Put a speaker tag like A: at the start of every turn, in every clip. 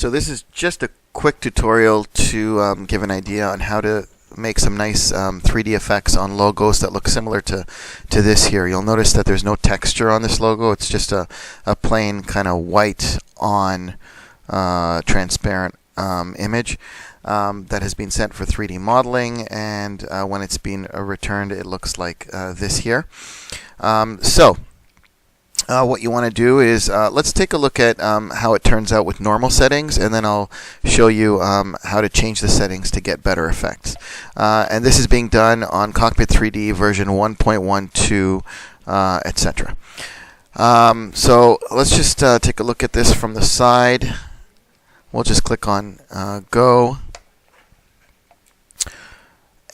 A: So this is just a quick tutorial to give an idea on how to make some nice 3D effects on logos that look similar to this here. You'll notice that there's no texture on this logo. It's just a plain kind of white on transparent image that has been sent for 3D modeling, and when it's been returned, it looks like this here. What you want to do is let's take a look at how it turns out with normal settings, and then I'll show you how to change the settings to get better effects. And this is being done on Cockpit 3D version 1.12, etc. So let's just take a look at this from the side. We'll just click on Go.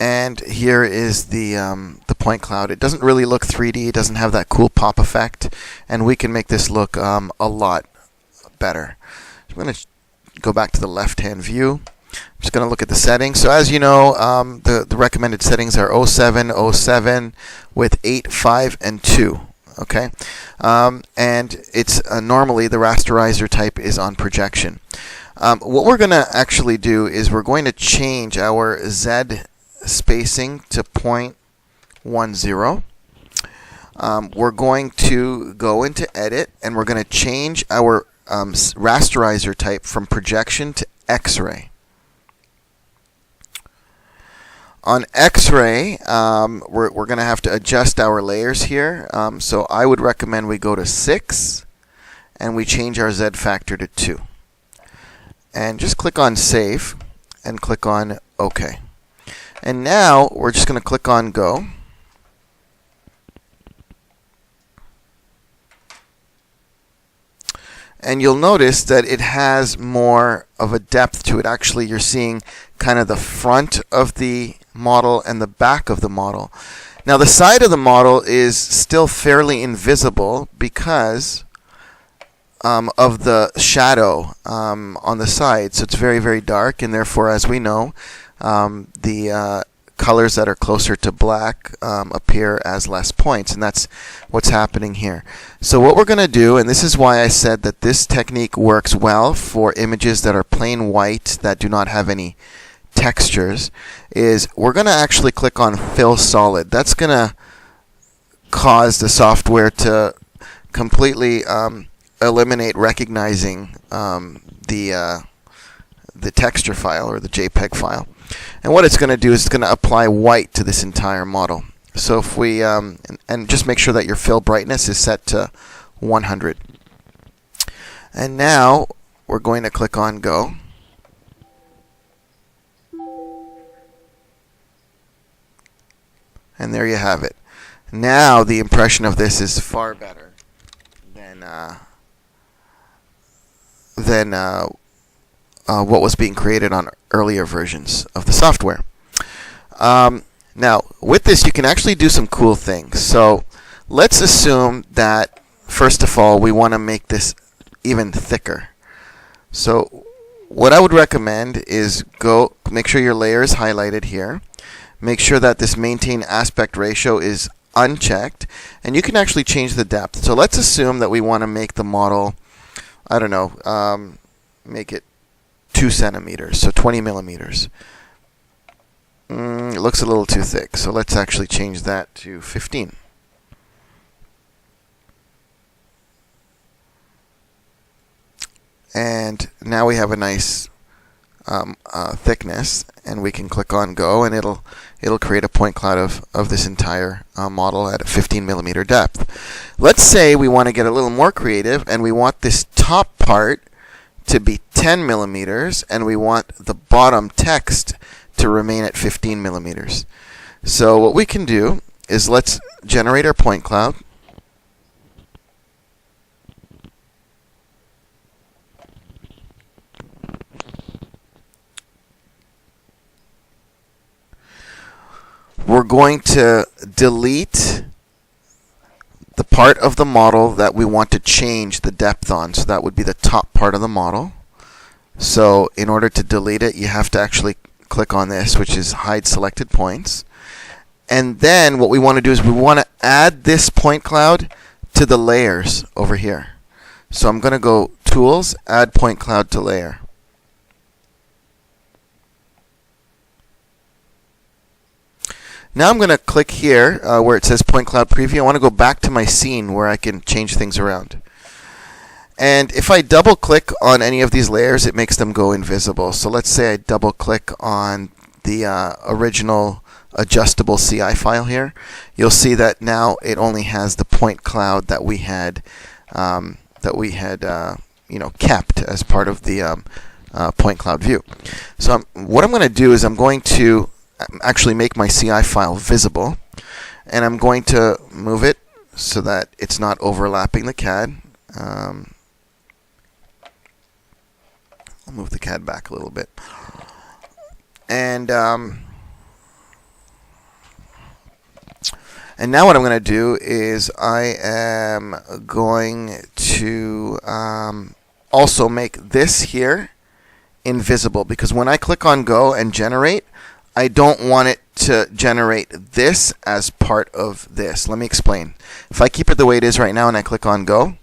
A: And here is the point cloud. It doesn't really look 3D. It doesn't have that cool pop effect, and we can make this look a lot better. I'm going to go back to the left-hand view. I'm just going to look at the settings. So as you know, the recommended settings are 07, 07 with 8, 5, and 2. Okay, and it's normally the rasterizer type is on projection. What we're going to actually do is we're going to change our Z spacing to 0.10. We're going to go into Edit, and we're going to change our rasterizer type from projection to X-ray. On X-ray, we're going to have to adjust our layers here. So I would recommend we go to 6, and we change our Z factor to 2. And just click on Save, and click on OK. And now we're just going to click on Go. And you'll notice that it has more of a depth to it. Actually, you're seeing kind of the front of the model and the back of the model. Now, the side of the model is still fairly invisible because of the shadow on the side. So it's very, very dark, and therefore, as we know, the colors that are closer to black appear as less points, and that's what's happening here. So what we're going to do, and this is why I said that this technique works well for images that are plain white that do not have any textures, is we're going to actually click on Fill Solid. That's going to cause the software to completely eliminate recognizing the texture file or the JPEG file. And what it's going to do is it's going to apply white to this entire model. So if we, and just make sure that your fill brightness is set to 100. And now we're going to click on Go. And there you have it. Now the impression of this is far better than what was being created on earlier versions of the software. Now, with this, you can actually do some cool things. So let's assume that, first of all, we want to make this even thicker. So what I would recommend is go make sure your layer is highlighted here. Make sure that this maintain aspect ratio is unchecked, and you can actually change the depth. So let's assume that we want to make the model, I don't know, make it 2 centimeters, so 20 millimeters. It looks a little too thick, so let's actually change that to 15. And now we have a nice thickness, and we can click on Go, and it'll create a point cloud of this entire model at a 15 millimeter depth. Let's say we want to get a little more creative, and we want this top part to be 10 millimeters, and we want the bottom text to remain at 15 millimeters. So what we can do is let's generate our point cloud. We're going to delete the part of the model that we want to change the depth on. So that would be the top part of the model. So in order to delete it, you have to actually click on this, which is Hide Selected Points. And then what we want to do is we want to add this point cloud to the layers over here. So I'm going to go Tools, Add Point Cloud to Layer. Now I'm going to click here where it says Point Cloud Preview. I want to go back to my scene where I can change things around. And if I double click on any of these layers, it makes them go invisible. So let's say I double click on the original adjustable CI file here. You'll see that now it only has the point cloud that we had kept as part of the point cloud view. So what I'm going to do is I'm going to actually make my CI file visible, and I'm going to move it so that it's not overlapping the CAD. I'll move the CAD back a little bit. And now what I'm going to do is I am going to also make this here invisible, because when I click on Go and generate, I don't want it to generate this as part of this. Let me explain. If I keep it the way it is right now and I click on Go,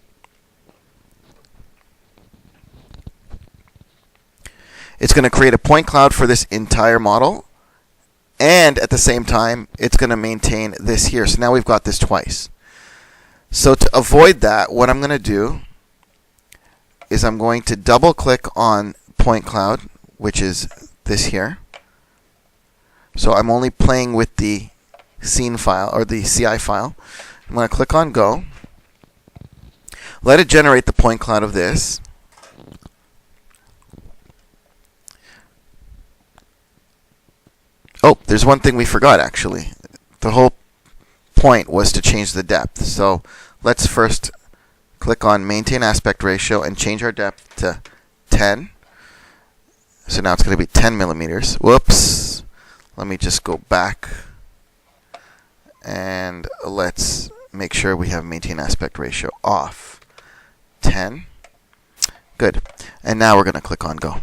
A: it's going to create a point cloud for this entire model, and at the same time, it's going to maintain this here. So now we've got this twice. So to avoid that, what I'm going to do is I'm going to double click on point cloud, which is this here. So I'm only playing with the scene file or the CI file. I'm going to click on Go. Let it generate the point cloud of this. Oh, there's one thing we forgot actually. The whole point was to change the depth. So let's first click on Maintain Aspect Ratio and change our depth to 10. So now it's going to be 10 millimeters. Whoops. Let me just go back and let's make sure we have Maintain Aspect Ratio off. 10. Good. And now we're going to click on Go.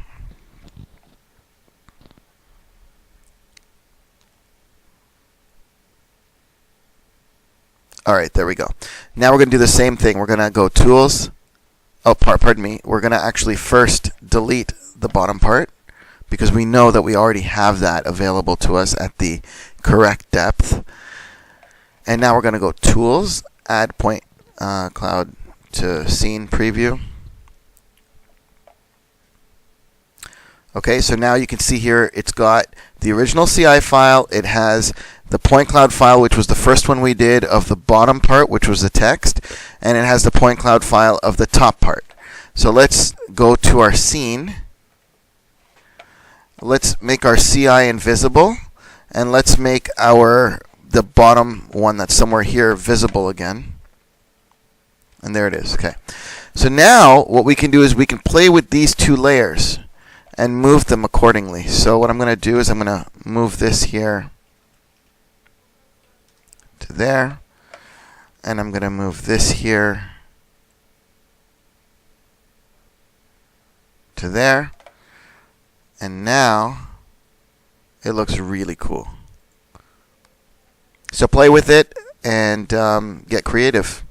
A: Alright, there we go. Now we're going to do the same thing. We're going to go Tools. Oh, pardon me. We're going to actually first delete the bottom part, because we know that we already have that available to us at the correct depth. And now we're going to go Tools, Add Point Cloud to Scene Preview. Okay, so now you can see here it's got the original CI file. It has the point cloud file, which was the first one we did, of the bottom part, which was the text. And it has the point cloud file of the top part. So let's go to our scene. Let's make our CI invisible, and let's make the bottom one that's somewhere here visible again. And there it is. Okay. So now what we can do is we can play with these two layers and move them accordingly. So what I'm going to do is I'm going to move this here to there, and I'm going to move this here to there. And now it looks really cool. So play with it and get creative.